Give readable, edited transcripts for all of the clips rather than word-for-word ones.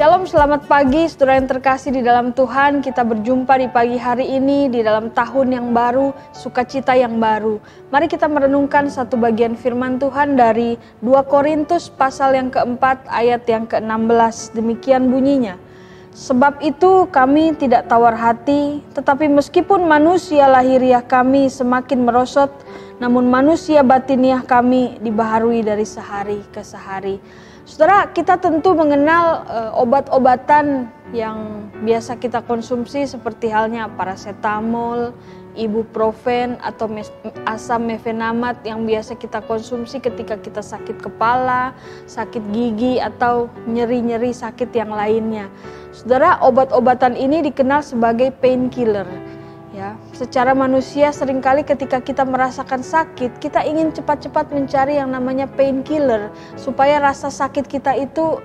Shalom, selamat pagi saudara yang terkasih di dalam Tuhan. Kita berjumpa di pagi hari ini di dalam tahun yang baru, sukacita yang baru. Mari kita merenungkan satu bagian firman Tuhan dari 2 Korintus pasal yang keempat ayat yang ke-16. Demikian bunyinya. Sebab itu kami tidak tawar hati, tetapi meskipun manusia lahiriah kami semakin merosot, namun manusia batiniah kami dibaharui dari sehari ke sehari. Saudara, kita tentu mengenal obat-obatan yang biasa kita konsumsi seperti halnya paracetamol, ibuprofen atau asam mefenamat yang biasa kita konsumsi ketika kita sakit kepala, sakit gigi atau nyeri-nyeri sakit yang lainnya. Saudara, obat-obatan ini dikenal sebagai painkiller. Ya, secara manusia seringkali ketika kita merasakan sakit, kita ingin cepat-cepat mencari yang namanya painkiller supaya rasa sakit kita itu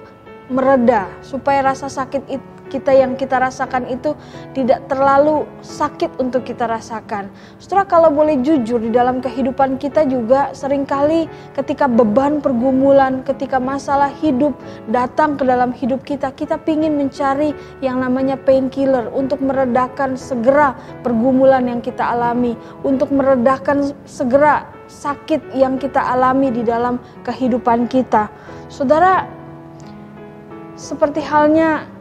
mereda, supaya rasa sakit kita yang kita rasakan itu tidak terlalu sakit untuk kita rasakan. Saudara, kalau boleh jujur, di dalam kehidupan kita juga seringkali ketika beban pergumulan, ketika masalah hidup datang ke dalam hidup kita, kita pingin mencari yang namanya painkiller untuk meredakan segera pergumulan yang kita alami, untuk meredakan segera sakit yang kita alami di dalam kehidupan kita. Saudara, seperti halnya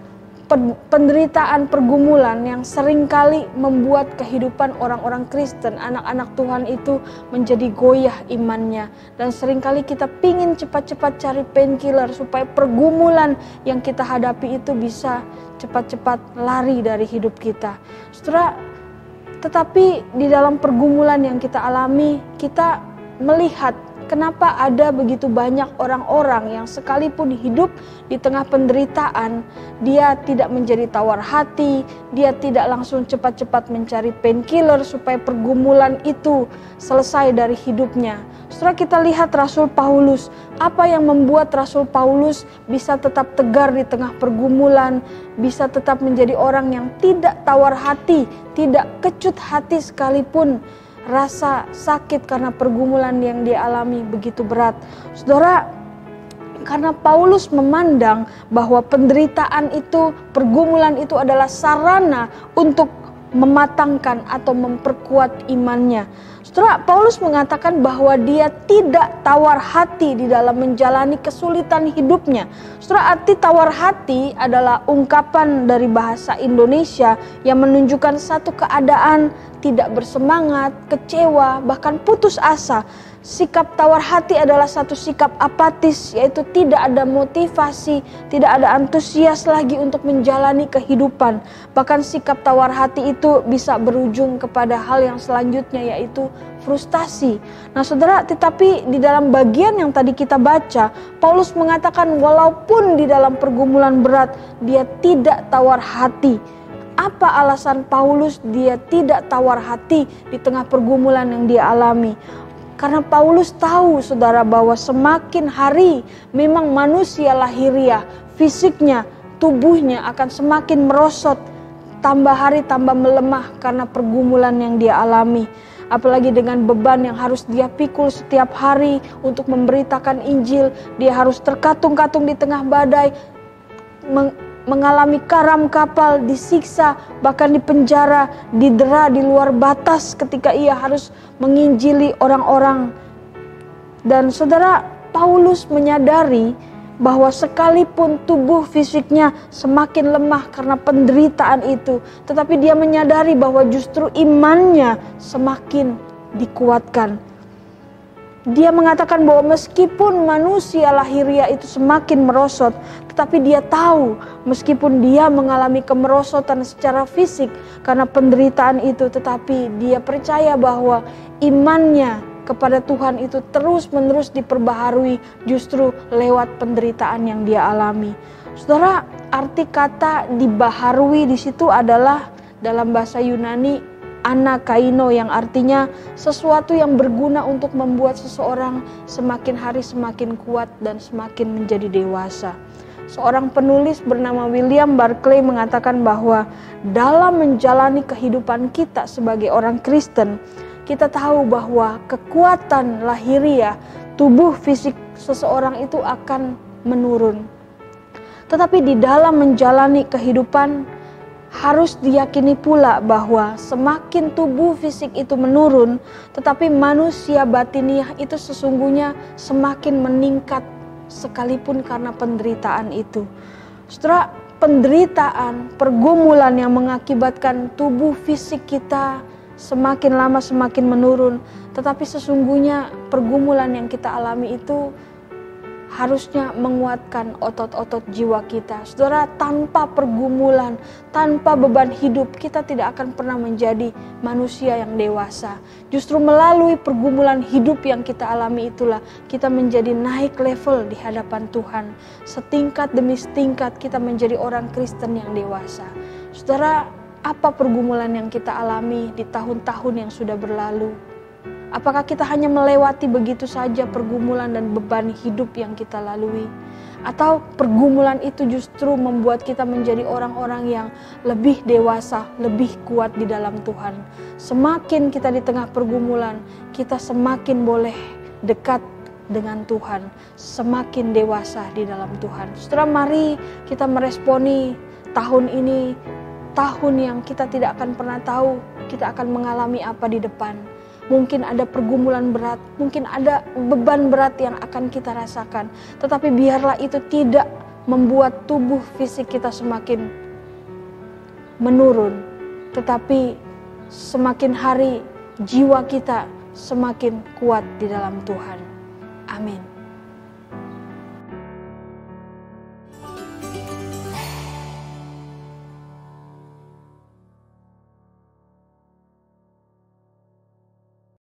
penderitaan pergumulan yang seringkali membuat kehidupan orang-orang Kristen, anak-anak Tuhan itu menjadi goyah imannya. Dan seringkali kita pingin cepat-cepat cari painkiller supaya pergumulan yang kita hadapi itu bisa cepat-cepat lari dari hidup kita. Saudara, tetapi di dalam pergumulan yang kita alami, kita melihat kenapa ada begitu banyak orang-orang yang sekalipun hidup di tengah penderitaan, dia tidak menjadi tawar hati, dia tidak langsung cepat-cepat mencari painkiller supaya pergumulan itu selesai dari hidupnya. Setelah kita lihat Rasul Paulus, apa yang membuat Rasul Paulus bisa tetap tegar di tengah pergumulan, bisa tetap menjadi orang yang tidak tawar hati, tidak kecut hati sekalipun rasa sakit karena pergumulan yang dia alami begitu berat. Saudara, karena Paulus memandang bahwa penderitaan itu, pergumulan itu adalah sarana untuk mematangkan atau memperkuat imannya. Saudara, Paulus mengatakan bahwa dia tidak tawar hati di dalam menjalani kesulitan hidupnya. Saudara, arti tawar hati adalah ungkapan dari bahasa Indonesia yang menunjukkan satu keadaan tidak bersemangat, kecewa, bahkan putus asa. Sikap tawar hati adalah satu sikap apatis, yaitu tidak ada motivasi, tidak ada antusias lagi untuk menjalani kehidupan. Bahkan sikap tawar hati itu bisa berujung kepada hal yang selanjutnya, yaitu frustasi. Nah saudara, tetapi di dalam bagian yang tadi kita baca, Paulus mengatakan walaupun di dalam pergumulan berat, dia tidak tawar hati. Apa alasan Paulus dia tidak tawar hati di tengah pergumulan yang dia alami? Karena Paulus tahu saudara bahwa semakin hari memang manusia lahiriah, fisiknya, tubuhnya akan semakin merosot, tambah hari tambah melemah karena pergumulan yang dia alami. Apalagi dengan beban yang harus dia pikul setiap hari untuk memberitakan Injil, dia harus terkatung-katung di tengah badai, mengalami karam kapal, disiksa, bahkan dipenjara, didera di luar batas ketika ia harus menginjili orang-orang. Dan saudara, Paulus menyadari bahwa sekalipun tubuh fisiknya semakin lemah karena penderitaan itu, tetapi dia menyadari bahwa justru imannya semakin dikuatkan. Dia mengatakan bahwa meskipun manusia lahiriah itu semakin merosot, tetapi dia tahu meskipun dia mengalami kemerosotan secara fisik karena penderitaan itu, tetapi dia percaya bahwa imannya kepada Tuhan itu terus-menerus diperbaharui justru lewat penderitaan yang dia alami. Saudara, arti kata dibaharui di situ adalah dalam bahasa Yunani anakaino, yang artinya sesuatu yang berguna untuk membuat seseorang semakin hari semakin kuat dan semakin menjadi dewasa. Seorang penulis bernama William Barclay mengatakan bahwa dalam menjalani kehidupan kita sebagai orang Kristen, kita tahu bahwa kekuatan lahiriah, tubuh fisik seseorang itu akan menurun. Tetapi di dalam menjalani kehidupan harus diyakini pula bahwa semakin tubuh fisik itu menurun, tetapi manusia batiniah itu sesungguhnya semakin meningkat sekalipun karena penderitaan itu. Saudara, penderitaan, pergumulan yang mengakibatkan tubuh fisik kita semakin lama semakin menurun, tetapi sesungguhnya pergumulan yang kita alami itu harusnya menguatkan otot-otot jiwa kita. Saudara, tanpa pergumulan, tanpa beban hidup, kita tidak akan pernah menjadi manusia yang dewasa. Justru melalui pergumulan hidup yang kita alami itulah kita menjadi naik level di hadapan Tuhan. Setingkat demi setingkat kita menjadi orang Kristen yang dewasa. Saudara, apa pergumulan yang kita alami di tahun-tahun yang sudah berlalu? Apakah kita hanya melewati begitu saja pergumulan dan beban hidup yang kita lalui? Atau pergumulan itu justru membuat kita menjadi orang-orang yang lebih dewasa, lebih kuat di dalam Tuhan? Semakin kita di tengah pergumulan, kita semakin boleh dekat dengan Tuhan, semakin dewasa di dalam Tuhan. Saudara, mari kita meresponi tahun ini, tahun yang kita tidak akan pernah tahu kita akan mengalami apa di depan. Mungkin ada pergumulan berat, mungkin ada beban berat yang akan kita rasakan. Tetapi biarlah itu tidak membuat tubuh fisik kita semakin menurun. Tetapi semakin hari jiwa kita semakin kuat di dalam Tuhan. Amin.